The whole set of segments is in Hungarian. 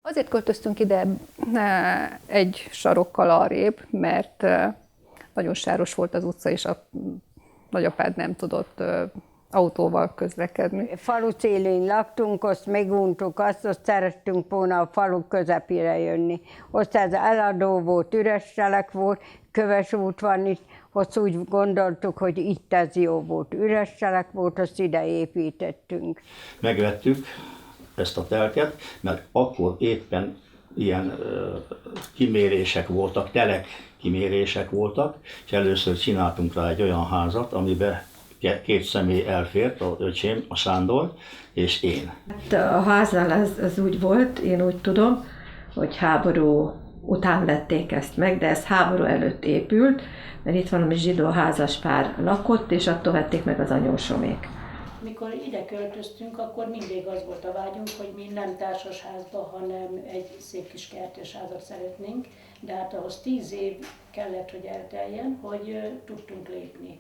Azért költöztünk ide egy sarokkal arrébb, mert nagyon sáros volt az utca, és a nagyapád nem tudott autóval közlekedni. Falu szélén laktunk, azt meguntuk azt szerettünk volna a falu közepére jönni. Ott ez eladó volt, üres telek volt, köves út van itt, azt úgy gondoltuk, hogy itt ez jó volt. Üres telek volt, azt ide építettünk. Megvettük ezt a telket, mert akkor éppen ilyen kimérések voltak, telek kimérések voltak, és először csináltunk rá egy olyan házat, amiben két személy elfért, az öcsém, a Sándor és én. A háznál ez úgy volt, én úgy tudom, hogy háború után vették ezt meg, de ez háború előtt épült, mert itt valami zsidó házaspár lakott, és attól vették meg az anyósomék. Mikor ide költöztünk, akkor mindig az volt a vágyunk, hogy mi nem társasházba, hanem egy szép kis kertes házat szeretnénk, de hát ahhoz 10 év kellett, hogy elteljen, hogy tudtunk lépni.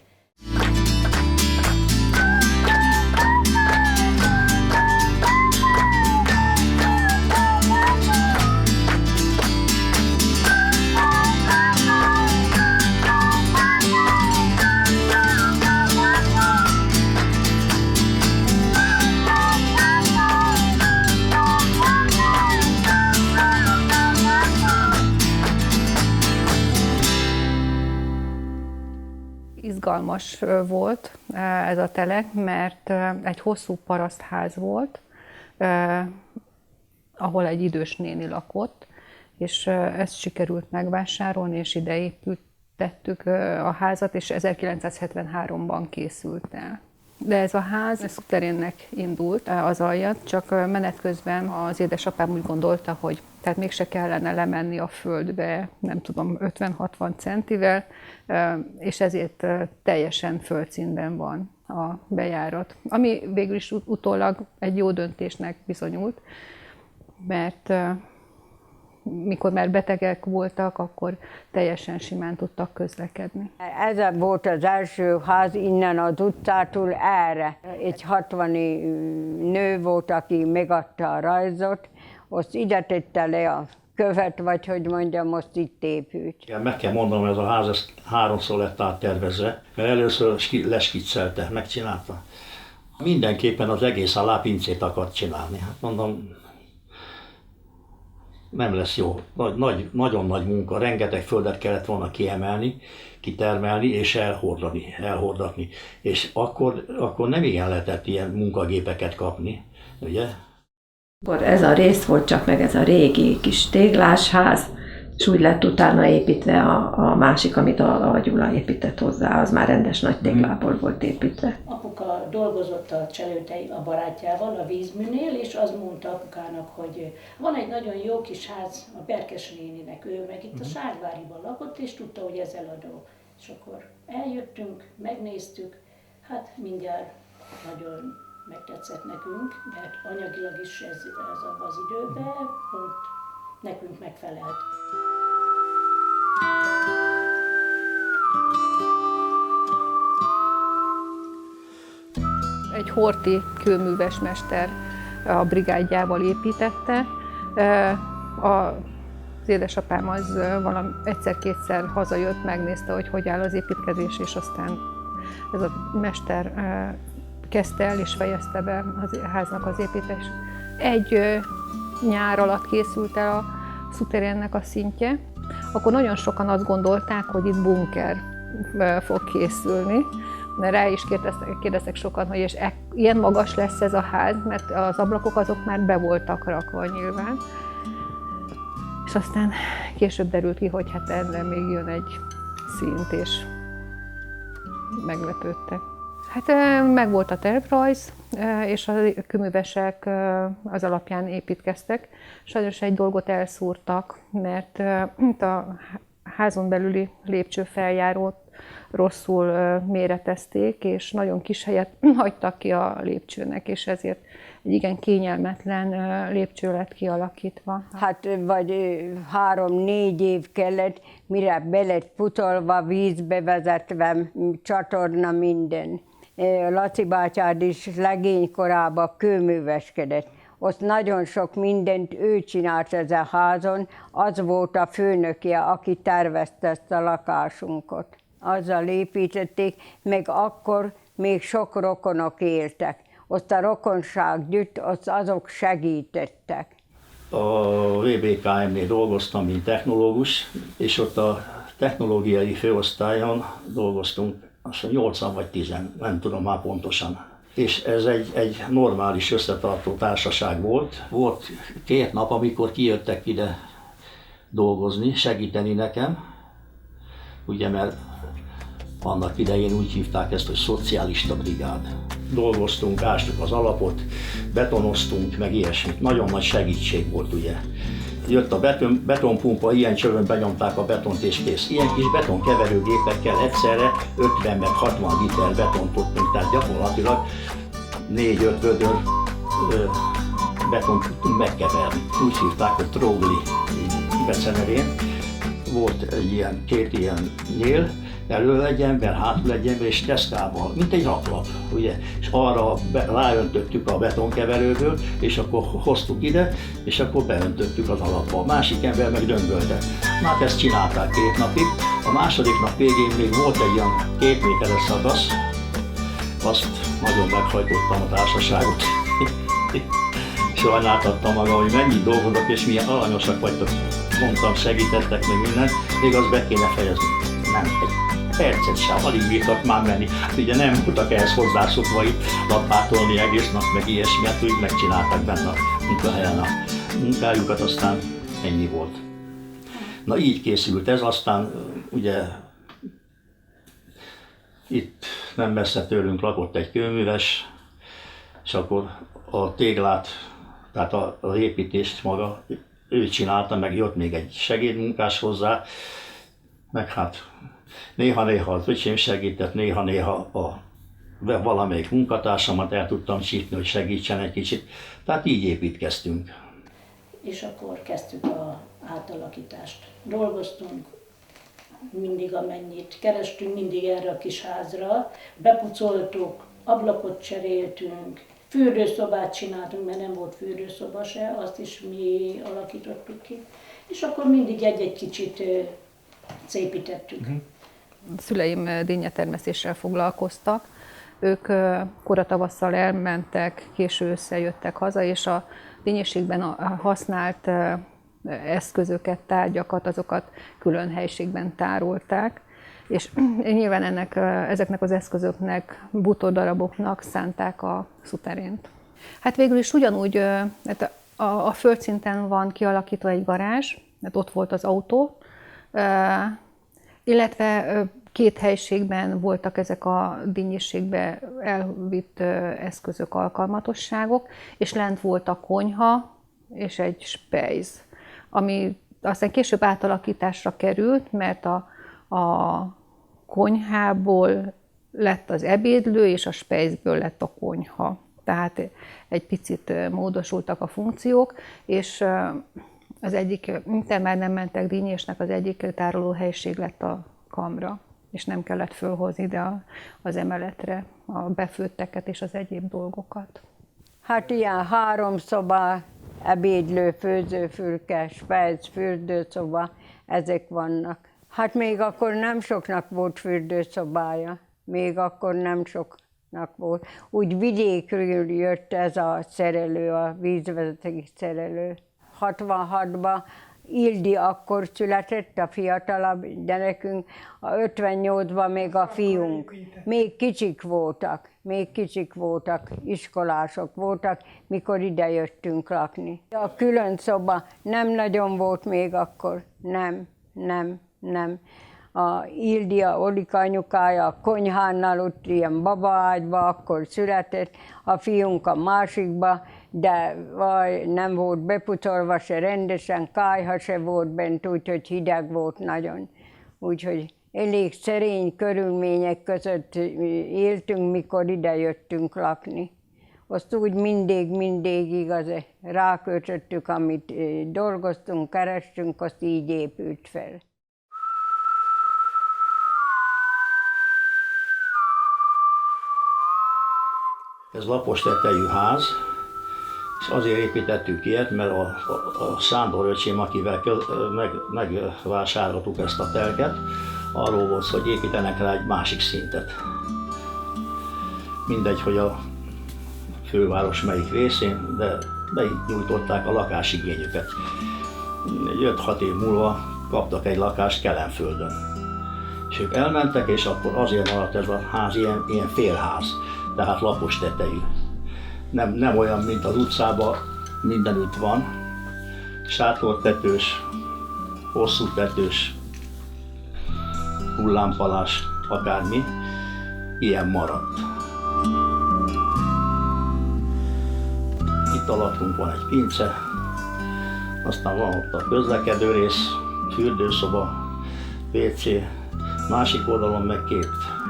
Izgalmas volt ez a telek, mert egy hosszú parasztház volt, ahol egy idős néni lakott, és ezt sikerült megvásárolni, és ide építettük a házat, és 1973-ban készült el. De ez a ház szuterénnek indult az aljat, csak menet közben az édesapám úgy gondolta, hogy tehát mégse kellene lemenni a földbe, nem tudom, 50-60 centivel, és ezért teljesen földszínben van a bejárat. Ami végül is utólag egy jó döntésnek bizonyult, mert mikor már betegek voltak, akkor teljesen simán tudtak közlekedni. Ez volt az első ház innen az utcától erre. Egy 60 nő volt, aki megadta a rajzot, azt ide tette le a követ, vagy hogy mondjam, azt itt épült. Meg kell mondanom, ez a ház ez 3-szor lett áttervezve, mert először leskiccelte, megcsinálta. Mindenképpen az egész alápincét akart csinálni. Hát mondom, nem lesz jó. Nagyon nagy munka, rengeteg földet kellett volna kiemelni, kitermelni és elhordatni. És akkor nem igen lehetett ilyen munkagépeket kapni, ugye? Akkor ez a rész volt csak meg ez a régi kis téglásház, és úgy lett utána építve a másik, amit a Gyula épített hozzá, az már rendes nagy téglából volt építve. Apuka dolgozott a Cselőtei a barátjával a vízműnél, és az mondta apukának, hogy van egy nagyon jó kis ház a Berkes néninek, ő meg itt a Sárváriban lakott, és tudta, hogy ez eladó. És akkor eljöttünk, megnéztük, hát mindjárt nagyon megtetszett nekünk, mert anyagilag is ez abban az időben pont nekünk megfelelt. Egy horthy kőművesmester a brigádjával építette. Az édesapám az egyszer-kétszer hazajött, megnézte, hogy áll az építkezés, és aztán ez a mester kezdte el és fejezte be a háznak az építését. Egy nyár alatt készült el a szuterénnek a szintje, akkor nagyon sokan azt gondolták, hogy itt bunker fog készülni. De rá is kérdeztek sokan, hogy és ilyen magas lesz ez a ház, mert az ablakok azok már be voltak rakva nyilván. És aztán később derült ki, hogy hát ennél még jön egy szint, és meglepődtek. Hát meg volt a tervrajz, és a kőművesek az alapján építkeztek. Sajnos egy dolgot elszúrtak, mert a házon belüli lépcsőfeljárót rosszul méretezték, és nagyon kis helyet hagytak ki a lépcsőnek, és ezért egy igen kényelmetlen lépcső lett kialakítva. Hát vagy 3-4 év kellett, mire be lett putolva, vízbe vezetve, csatorna, minden. Laci bátyád is legény korában kőműveskedett. Ott nagyon sok mindent ő csinált ezen a házon, az volt a főnöke, aki tervezte ezt a lakásunkat. Azzal építették, meg akkor még sok rokonok éltek. Ott a rokonság gyűjt, azok segítettek. A VBKM-nél dolgoztam, mint technológus, és ott a technológiai főosztályon dolgoztunk, azt mondja, 8 vagy 10, nem tudom már pontosan. És ez egy normális összetartó társaság volt. Volt 2 nap, amikor kijöttek ide dolgozni, segíteni nekem, ugye, mert annak idején úgy hívták ezt, hogy szocialista brigád. Dolgoztunk, ástuk az alapot, betonoztunk, meg ilyesmit. Nagyon nagy segítség volt, ugye. Jött a betonpumpa, ilyen csövön benyomták a betont és kész. Ilyen kis betonkeverőgépekkel egyszerre 50 meg 60 liter betont tudtunk, tehát gyakorlatilag 4-5 vödör betont tudtunk megkeverni. Úgy hívták, hogy trógli becenevén. Volt egy ilyen, 2 ilyen nyél, elől egy ember, hátul egy ember, és deszkával, mint egy raklap, ugye? És arra ráöntöttük a betonkeverőből, és akkor hoztuk ide, és akkor beöntöttük az alapba. A másik ember meg döngölte. Hát ezt csinálták 2 napig. A második nap végén még volt egy ilyen 2 méteres szakasz, azt nagyon meghajtottam a társaságot. Sajnáltattam magam, hogy mennyit dolgozok, és milyen aranyosak vagytok. Mondtam, segítettek meg mindent, még azt be kéne fejezni. Nem, egy percet sem, alig bírtak már menni. Ugye nem voltak ehhez hozzászokva itt lapátolni egész nap, meg ilyesmi, hát úgy megcsinálták benne a munkahelyen a munkájukat, aztán ennyi volt. Na így készült ez, aztán ugye itt nem messze tőlünk lakott egy kőműves, és akkor a téglát, tehát az építést maga ő csinálta, meg jött még egy segédmunkás hozzá, meg hát néha-néha az öcsém segített, néha-néha valamelyik munkatársamat el tudtam csípni, hogy segítsen egy kicsit. Tehát így építkeztünk. És akkor kezdtük az átalakítást. Dolgoztunk, mindig amennyit kerestünk, mindig erre a kis házra. Bepucoltuk, ablakot cseréltünk, fürdőszobát csináltunk, mert nem volt fürdőszoba se, azt is mi alakítottuk ki. És akkor mindig egy-egy kicsit szépítettük. A szüleim dinnyetermesztéssel foglalkoztak. Ők kora tavasszal elmentek, késő ősszel jöttek haza, és a dinnyésségben használt eszközöket, tárgyakat, azokat külön helyiségben tárolták. És nyilván ezeknek az eszközöknek, bútordaraboknak szánták a szuterént. Hát végül is ugyanúgy a földszinten van kialakítva egy garázs, mert ott volt az autó, illetve 2 helyiségben voltak ezek a dinnyésségbe elvitt eszközök, alkalmatosságok, és lent volt a konyha és egy spejz, ami aztán később átalakításra került, mert a konyhából lett az ebédlő, és a spejzből lett a konyha. Tehát egy picit módosultak a funkciók, és az egyik, mint már nem mentek dinnyésnek, az egyik tárolóhelység lett a kamra, és nem kellett fölhozni ide az emeletre a befőtteket és az egyéb dolgokat. Hát ilyen 3 szoba, ebédlő, főzőfülke, spejz, fürdőszoba, ezek vannak. Hát még akkor nem soknak volt fürdőszobája, még akkor nem soknak volt. Úgy vidékről jött ez a szerelő, a vízvezetéki szerelő. 66-ban Ildi akkor született, a fiatalabb gyerekünk, a 58-ban még a fiunk. Még kicsik voltak, iskolások voltak, mikor ide jöttünk lakni. A külön szoba nem nagyon volt még akkor, nem. A Ildia, Olika anyukája a konyhánnal, ott ilyen babaágyba, akkor született, a fiunk a másikba, de nem volt bepucolva se rendesen, kályha se volt bent, úgyhogy hideg volt nagyon. Úgyhogy elég szerény körülmények között éltünk, mikor ide jöttünk lakni. Azt úgy mindig igaz, ráköltöttük, amit dolgoztunk, kerestünk, azt így épült fel. Ez lapos tetejű ház, És azért építettük ilyet, mert a Sándor öcsém, akivel megvásároltuk ezt a telket, arról volt, hogy építenek rá egy másik szintet. Mindegy, hogy a főváros melyik részén, de benyújtották a lakásigényüket. 5-6 év múlva kaptak egy lakást Kelenföldön. És ők elmentek, és akkor azért maradt ez a ház ilyen félház, tehát lapos tetejű. Nem olyan, mint az utcában, mindenütt van. Sátortetős, hosszú tetős, hullámpalás, akármi, ilyen maradt. Itt alattunk van egy pince, aztán van ott a közlekedő rész, fürdőszoba, WC, másik oldalon meg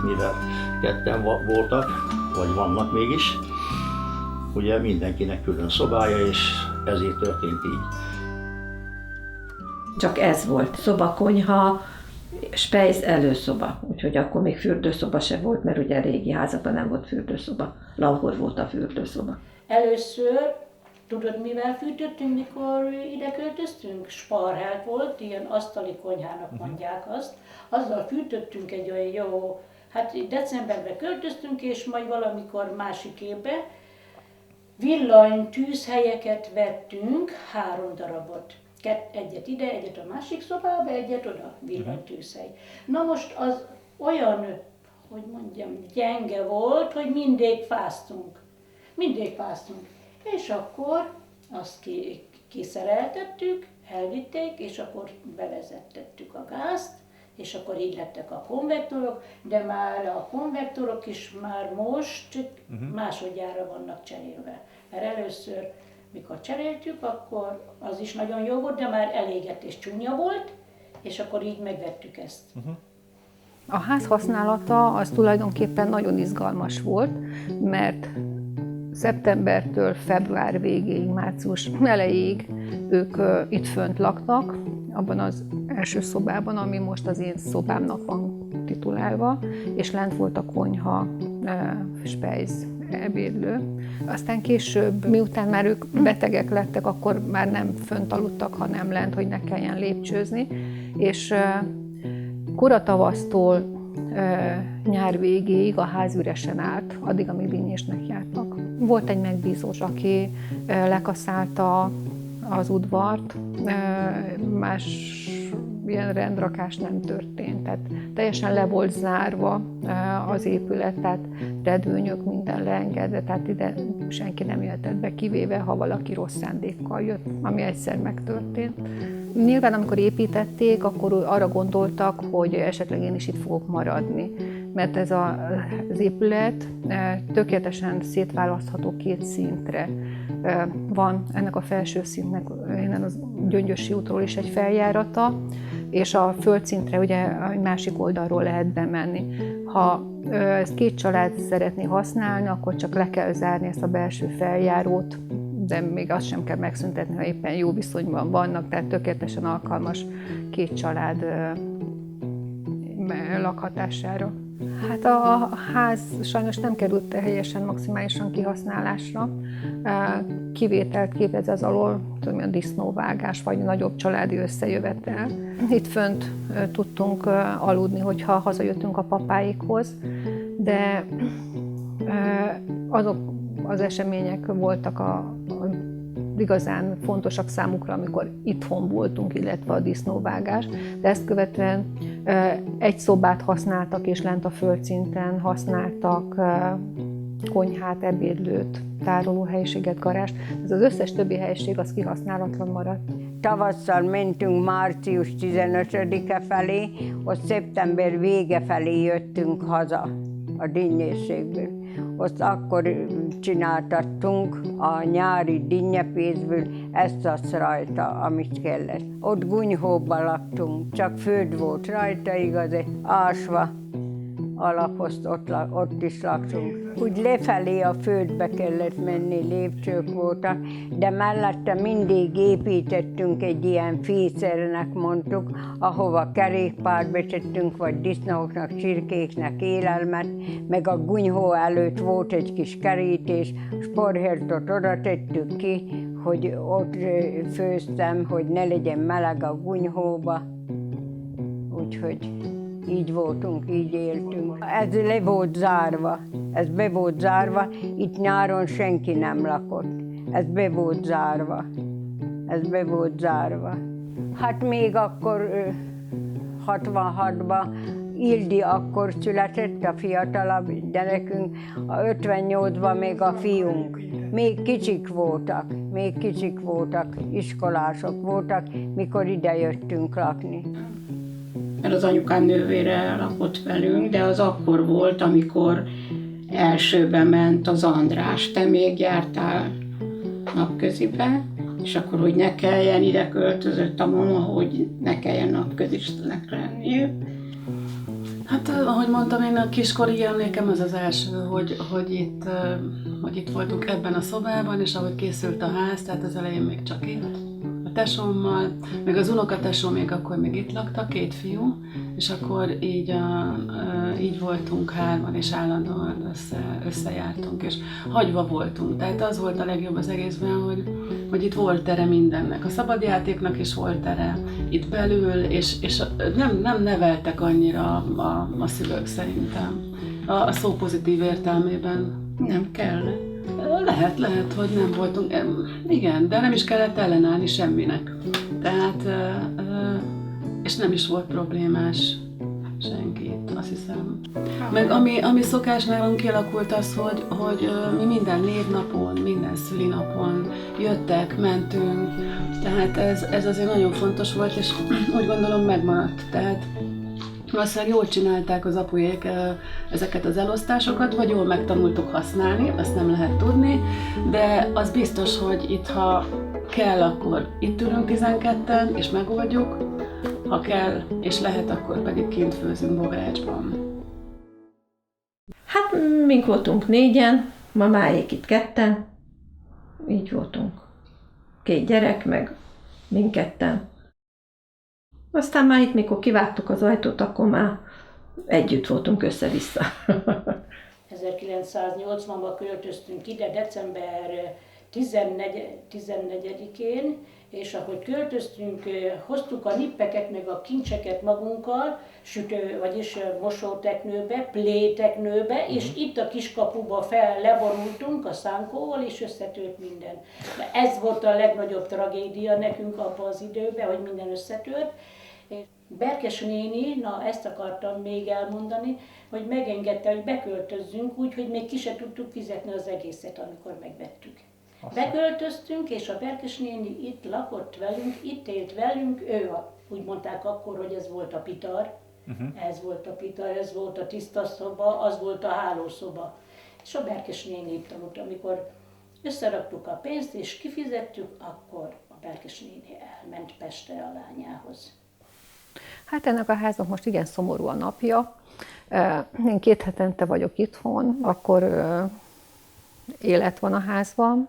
mivel ketten voltak, vagy vannak mégis, ugye mindenkinek külön szobája, és ezért történt így. Csak ez volt. Szoba, konyha, spejz, előszoba. Úgyhogy akkor még fürdőszoba se volt, mert ugye a régi házakban nem volt fürdőszoba. Lahor volt a fürdőszoba. Először, tudod mivel fűtöttünk, mikor ide költöztünk? Sparhelt volt, ilyen asztali konyhának mondják azt. Azzal fűtöttünk egy olyan jó, hát decemberben költöztünk, és majd valamikor másik évben villanytűzhelyeket vettünk, 3 darabot. Egyet ide, egyet a másik szobába, egyet oda, villanytűzhely. Na most az olyan, hogy mondjam, gyenge volt, hogy mindig fáztunk. És akkor azt kiszereltettük, elvitték, és akkor bevezettettük a gázt, és akkor így lettek a konvektorok, de már a konvektorok is már most másodjára vannak cserélve. Mert először, mikor cseréltük, akkor az is nagyon jó volt, de már elégett és csúnya volt, és akkor így megvettük ezt. A ház használata az tulajdonképpen nagyon izgalmas volt, mert szeptembertől február végéig, március elejéig ők itt fönt laktak, abban az első szobában, ami most az én szobámnak van titulálva, és lent volt a konyha, spejz, ebédlő. Aztán később, miután már ők betegek lettek, akkor már nem fönt aludtak, hanem lent, hogy ne kelljen lépcsőzni, és kora tavasztól nyár végéig a ház üresen állt, addig, amíg dinnyésnek jártak. Volt egy megbízós, aki lekaszálta az udvart, más ilyen rendrakás nem történt, tehát teljesen le volt zárva az épület, tehát redőnyök, minden leengedve, tehát ide senki nem jöhetett be, kivéve, ha valaki rossz szándékkal jött, ami egyszer megtörtént. Nyilván, amikor építették, akkor arra gondoltak, hogy esetleg én is itt fogok maradni, mert ez az épület tökéletesen szétválasztható 2 szintre. Van ennek a felső szintnek, innen az Gyöngyösi útról is egy feljárata, és a földszintre ugye a másik oldalról lehet bemenni. Ha ezt 2 család szeretné használni, akkor csak le kell zárni ezt a belső feljárót, de még azt sem kell megszüntetni, ha éppen jó viszonyban vannak, tehát tökéletesen alkalmas 2 család lakhatására. Hát a ház sajnos nem került teljesen maximálisan kihasználásra. Kivételt képez az alól, tudom, a disznóvágás vagy nagyobb családi összejövetel. Itt fönt tudtunk aludni, hogyha hazajöttünk a papáikhoz, de azok az események voltak igazán fontosak számukra, amikor itthon voltunk, illetve a disznóvágás, de ezt követően egy szobát használtak, és lent a földszinten használtak konyhát, ebédlőt, tárolóhelyiséget, garást. Ez az összes többi helyiség az kihasználatlan maradt. Tavasszal mentünk március 15-e felé, ott szeptember vége felé jöttünk haza a dinnyésségből. Ott akkor csináltattunk a nyári dinnyepészből ezt-azt rajta, amit kellett. Ott gunyhóban laktunk, csak föld volt rajta, igaz, ásva. alaphoz, ott is laktunk. Úgy lefelé a földbe kellett menni, lépcsők voltak, de mellette mindig építettünk egy ilyen fészernek mondtuk, ahova kerékpárt betettünk, vagy disznóknak, csirkéknek élelmet, meg a gunyhó előtt volt egy kis kerítés, sporthértot oda tettük ki, hogy ott főztem, hogy ne legyen meleg a gunyhóba. Úgyhogy így voltunk, így éltünk. Ez le volt zárva, ez be volt zárva, itt nyáron senki nem lakott. Ez be volt zárva, ez be volt zárva. Hát még akkor 66-ban Ildi akkor született, a fiatalabb gyerekünk, a 58-ban még a fiunk. Még kicsik voltak, iskolások voltak, mikor ide jöttünk lakni. Mert az anyukám nővére lakott velünk, de az akkor volt, amikor elsőbe ment az András. Te még jártál napközibe, és akkor, hogy ne kelljen, ide költözött a mama, hogy ne kelljen napközisnek lenni. Hát, ahogy mondtam, én a kiskori emlékem az az első, hogy itt voltunk ebben a szobában, és ahogy készült a ház, tehát az elején még csak én, a tesómmal, meg az unokatesó még akkor még itt laktak, 2 fiú, és akkor így voltunk hárman, és állandóan összejártunk, és hagyva voltunk. Tehát az volt a legjobb az egészben, hogy itt volt tere mindennek. A szabadjátéknak is volt tere itt belül, és nem neveltek annyira a szülők szerintem. A szó pozitív értelmében. Nem kell. Lehet, hogy nem voltunk, igen, de nem is kellett ellenállni semminek. Tehát, és nem is volt problémás senkit, azt hiszem. Meg ami szokás nálunk kialakult az, hogy mi minden névnapon, minden szülinapon jöttek, mentünk, tehát ez azért nagyon fontos volt, és úgy gondolom megmaradt. Tehát valószínűleg jól csinálták az apujék ezeket az elosztásokat, vagy jól megtanultuk használni, azt nem lehet tudni, de az biztos, hogy itt, ha kell, akkor itt ülünk 12-en, és megoldjuk, ha kell, és lehet, akkor pedig kint főzünk bogácsban. Hát mink voltunk 4-en, mamáék itt 2-en, így voltunk. 2 gyerek, meg mink 2-en. Aztán már itt, mikor kivágtuk az ajtót, akkor már együtt voltunk össze-vissza. 1980-ban költöztünk ide, december 14-én, és ahogy költöztünk, hoztuk a nippeket meg a kincseket magunkkal, vagyis mosóteknőbe, pléteknőbe, és itt a kiskapuba leborultunk a szánkóval, és összetört minden. De ez volt a legnagyobb tragédia nekünk abban az időben, hogy minden összetört. Berkes néni, na ezt akartam még elmondani, hogy megengedte, hogy beköltözzünk úgy, hogy még ki se tudtuk fizetni az egészet, amikor megvettük. Beköltöztünk, és a Berkes néni itt lakott velünk, itt élt velünk, úgy mondták akkor, hogy ez volt a pitar, ez volt a pitar, ez volt a tiszta szoba, az volt a hálószoba. És a Berkes néni itt tanult, amikor összeraktuk a pénzt és kifizettük, akkor a Berkes néni elment Pestre a lányához. Hát ennek a háznak most igen szomorú a napja. Én 2 hetente vagyok itthon, akkor élet van a házban,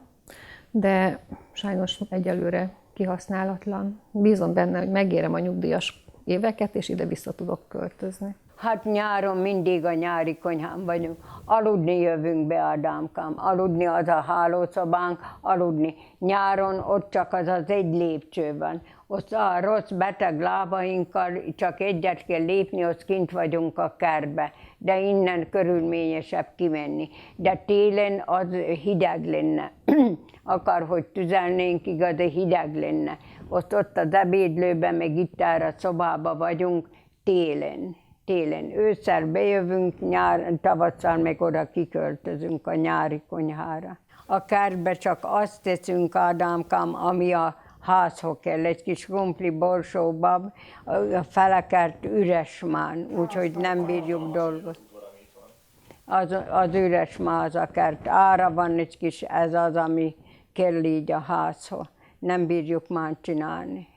de sajnos egyelőre kihasználatlan. Bízom benne, hogy megérem a nyugdíjas éveket, és ide vissza tudok költözni. Hát nyáron mindig a nyári konyhán vagyunk. Aludni jövünk be, Ádámkám. Aludni az a hálószobánk, aludni. Nyáron ott csak az egy lépcső van. Ott a rossz beteg lábainkkal csak egyet kell lépni, ott kint vagyunk a kertbe. De innen körülményesebb kimenni. De télen az hideg lenne. Akár hogy tüzelnénk, igaz, de hideg lenne. Ott az ebédlőben, meg itt erre a szobába vagyunk télen. Ősszel bejövünk, tavasszal meg oda kiköltözünk a nyári konyhára. A kertbe csak azt teszünk, Ádámkám, ami a házhoz kell, egy kis krumpli, borsóbab, a felekert üres már, úgyhogy nem bírjuk dolgozni. Az üres már az a kert. Ára van egy kis, ez az, ami kell így a házhoz. Nem bírjuk már csinálni.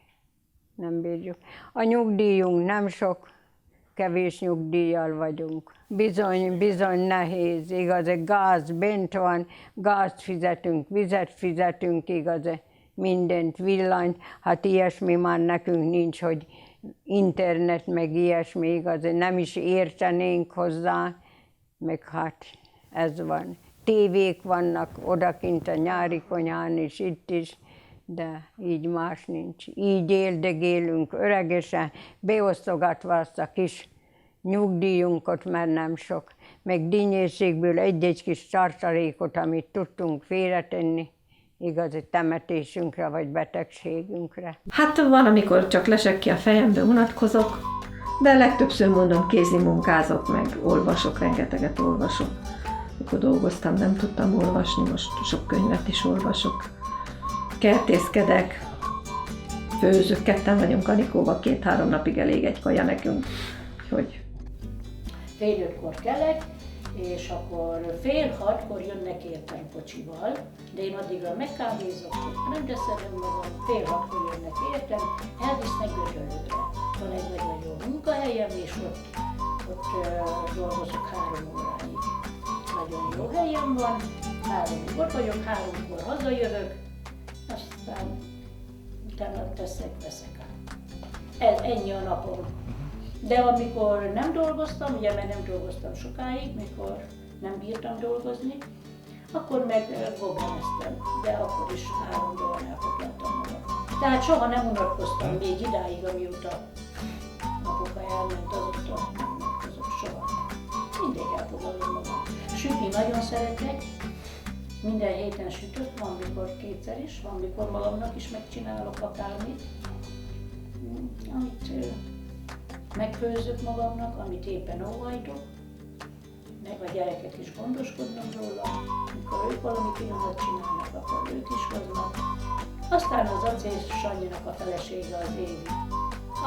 Nem bírjuk. A nyugdíjunk nem sok, kevés nyugdíjjal vagyunk. Bizony nehéz, igaz, gáz bent van, gázt fizetünk, vizet fizetünk, igaz, mindent, villanyt, hát ilyesmi már nekünk nincs, hogy internet, meg ilyesmi, igaz, nem is értenénk hozzá, meg hát ez van. Tévék vannak odakint a nyári konyhán is, itt is, de így más nincs. Így éldegélünk öregesen, beosztogatva azt a kis nyugdíjunkat, mert nem sok. Meg dinnyérségből egy-egy kis tartalékot, amit tudtunk félretenni, igazi temetésünkre vagy betegségünkre. Hát van, amikor csak lesek ki a fejembe, unatkozok, de legtöbbször mondom, kézi munkázok, meg olvasok, rengeteget olvasok. Mikor dolgoztam, nem tudtam olvasni, most sok könyvet is olvasok. Kertészkedek, főzök, ketten vagyunk Anikóba, 2-3 napig elég egy kaja nekünk. Úgyhogy... 4-5-kor kelek, és akkor 5:30-kor jönnek értem kocsival, de én addigra megkávézok, rendeszedem magam, 5:30-kor jönnek értem, elvisznek Gödöllőre. Van egy nagyon jó munkahelyem, és ott dolgozok 3 óráig. Nagyon jó helyem van, 3-kor ott vagyok, 3-kor hazajövök, aztán utána veszek át. Ennyi a napom. De amikor nem dolgoztam, ugye mert nem dolgoztam sokáig, mikor nem bírtam dolgozni, akkor meg goblemeztem, de akkor is 3 dolgon elfoglaltam magam. Tehát soha nem unatkoztam még idáig, amióta apuka elment, azóta nem unatkozok soha. Mindig elfoglalom magam. Sütni nagyon szeretek, minden héten sütök, van mikor 2-szer is, van mikor magamnak is megcsinálok akármit, amit megfőzök magamnak, amit éppen óhajtok, meg a gyerekek is gondoskodnak róla, amikor ők valami finomat csinálnak, akkor ők is hoznak. Aztán az Acél Sanyinak a felesége az Évi.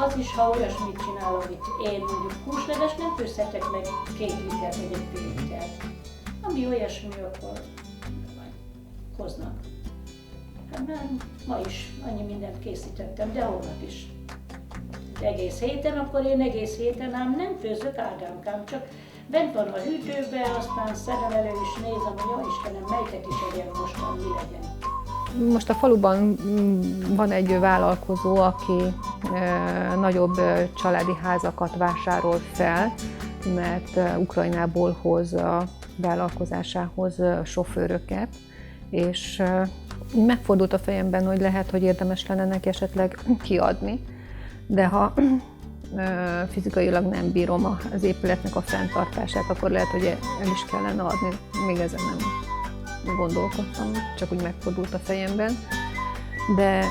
Az is, ha olyasmit csinál, amit én mondjuk húsleves nem főzhetek meg 2 liter vagy egy fél litert. Ami olyasmi, akkor hoznak. Hát már ma is annyi mindent készítettem, de holnap is. Egész héten, akkor én egész héten ám nem főzök, Ádámkám, csak bent van a hűtőbe, aztán szedem elő és nézem, hogy jó Istenem, melyiket is egyen mostan, mi legyen. Most a faluban van egy vállalkozó, aki nagyobb családi házakat vásárol fel, mert Ukrajnából hoz a vállalkozásához sofőröket, és megfordult a fejemben, hogy lehet, hogy érdemes lenne neki esetleg kiadni, de ha fizikailag nem bírom az épületnek a fenntartását, akkor lehet, hogy el is kellene adni. Még ezen nem gondolkodtam, csak úgy megfordult a fejemben. De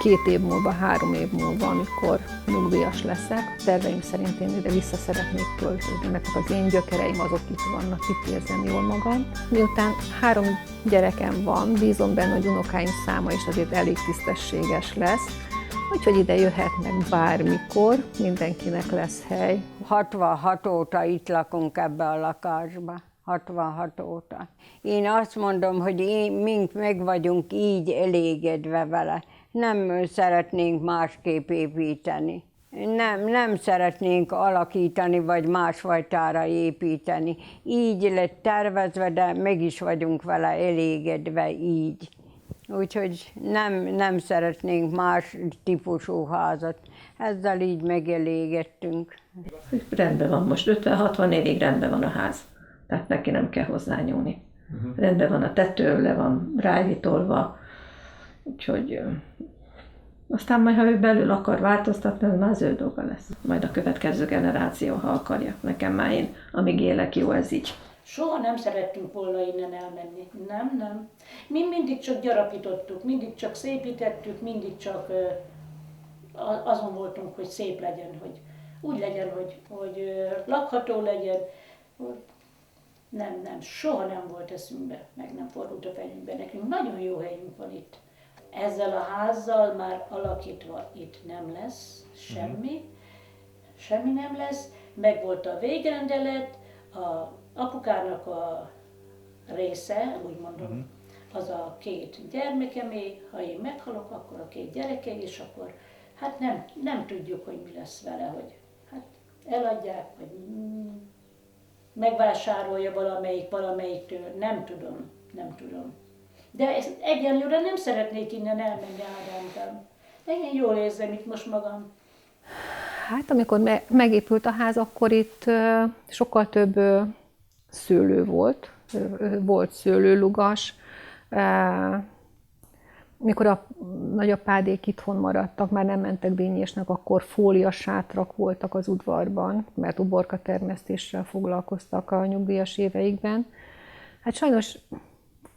2 év múlva, 3 év múlva, amikor nyugdíjas leszek, terveim szerint én ide vissza szeretnék költözni, mert az én gyökereim azok itt vannak, itt érzem jól magam. Miután 3 gyerekem van, bízom benne, hogy unokáim száma is azért elég tisztességes lesz, úgyhogy ide jöhetnek bármikor, mindenkinek lesz hely. 66 óta itt lakunk ebbe a lakásba. 66 óta. Én azt mondom, hogy mink meg vagyunk így elégedve vele. Nem szeretnénk másképp építeni. Nem szeretnénk alakítani, vagy másfajtára építeni. Így lett tervezve, de meg is vagyunk vele elégedve így. Úgyhogy nem szeretnénk más típusú házat. Ezzel így megelégettünk. Rendben van, most 50-60 évig rendben van a ház. Tehát neki nem kell hozzányúlni. Rendben van a tető, le van rájvitolva. Úgyhogy aztán majd, ha ő belül akar változtatni, az már az ő dolga lesz. Majd a következő generáció, ha akarja. Nekem már amíg élek, jó ez így. Soha nem szerettünk volna innen elmenni. Nem. Mi mindig csak gyarapítottuk, mindig csak szépítettük, mindig csak azon voltunk, hogy szép legyen, hogy úgy legyen, hogy lakható legyen. Nem, soha nem volt eszünkbe, meg nem fordult a fejünkbe. Nekünk nagyon jó helyünk van itt. Ezzel a házzal már alakítva itt nem lesz semmi nem lesz. Megvolt a végrendelet, a apukának a része, úgy mondom, az a 2 gyermekemé, ha én meghalok, akkor a 2 gyereke, és akkor hát nem tudjuk, hogy mi lesz vele, hogy hát eladják, vagy megvásárolja valamelyiktől, nem tudom. De ezt egyenlőre nem szeretnék innen elmenni Ádámtán. De én jól érzem itt most magam. Hát amikor megépült a ház, akkor itt sokkal több szőlő volt. Volt szőlőlugas. Mikor a nagyapádék itthon maradtak, már nem mentek dinnyésnek, akkor fóliasátrak voltak az udvarban, mert uborkatermesztéssel foglalkoztak a nyugdíjas éveikben. Hát sajnos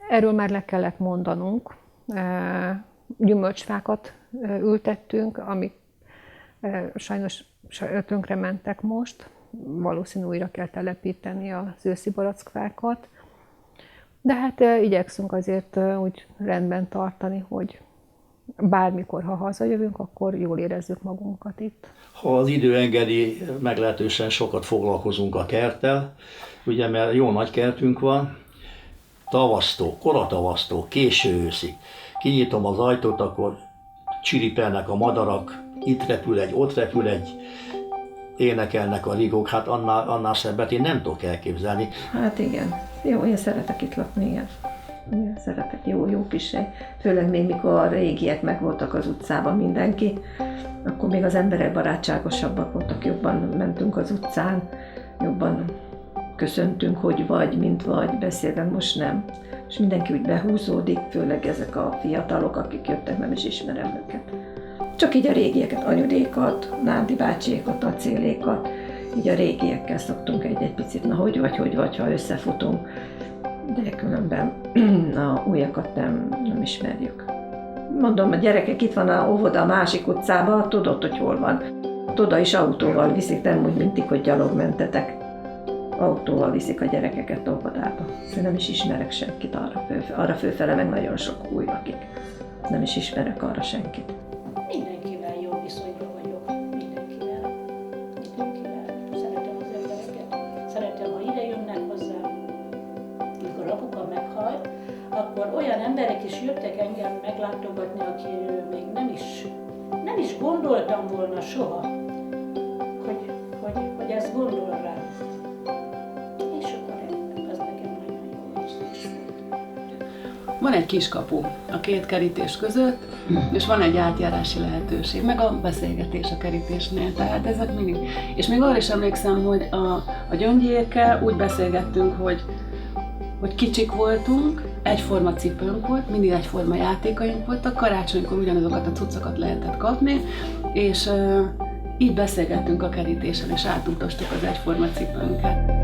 erről már le kellett mondanunk. Gyümölcsfákat ültettünk, amik sajnos tönkre mentek most. Valószínű újra kell telepíteni az őszi barackfákat. De hát igyekszünk azért úgy rendben tartani, hogy bármikor, ha hazajövünk, akkor jól érezzük magunkat itt. Ha az idő engedi, meglehetősen sokat foglalkozunk a kerttel, ugye, mert jó nagy kertünk van, tavasztó, koratavasztó, késő őszi. Kinyitom az ajtót, akkor csiripelnek a madarak, itt repül egy, ott repül egy, énekelnek a rigók, hát annál szebbet én nem tudok elképzelni. Hát igen. Jó, én szeretek itt lakni, igen. Én szeretek, jó kis hely. Főleg még mikor a régiek meg voltak az utcában mindenki, akkor még az emberek barátságosabbak voltak, jobban mentünk az utcán, jobban köszöntünk, hogy vagy, mint vagy, beszélve most nem. És mindenki úgy behúzódik, főleg ezek a fiatalok, akik jöttek, nem is ismerem őket. Csak így a régieket, anyudékat, Nándi bácsiékat, acélékat, így a régiekkel szoktunk egy picit, na hogy vagy, ha összefutunk, de különben a újakat nem ismerjük. Mondom, a gyerekek, itt van a óvoda a másik utcában, tudod, hogy hol van. Oda is autóval viszik, nem úgy mindig, hogy gyalog mentetek. Autóval viszik a gyerekeket óvodába. Nem is ismerek senkit arra fölfele, meg nagyon sok új lakik. Nem is ismerek arra senkit. Mindenkivel jó viszonyban vagyok, mindenkivel. Szeretem az embereket, szeretem, ha ide jönnek hozzám. Mikor apuka meghalt, akkor olyan emberek is jöttek engem meglátogatni, akiről még nem is gondoltam volna soha, hogy ezt gondol rám. És akkor az nekem nagyon jó érzés volt. Van egy kiskapu a két kerítés között, és van egy átjárási lehetőség, meg a beszélgetés a kerítésnél, tehát ezek mindig. És még arra is emlékszem, hogy a Gyöngyiékkel úgy beszélgettünk, hogy kicsik voltunk, egyforma cipőnk volt, mindig egyforma játékaink voltak, karácsonykor ugyanazokat a cuccokat lehetett kapni, és így beszélgettünk a kerítésen, és átutaztuk az egyforma cipőnket.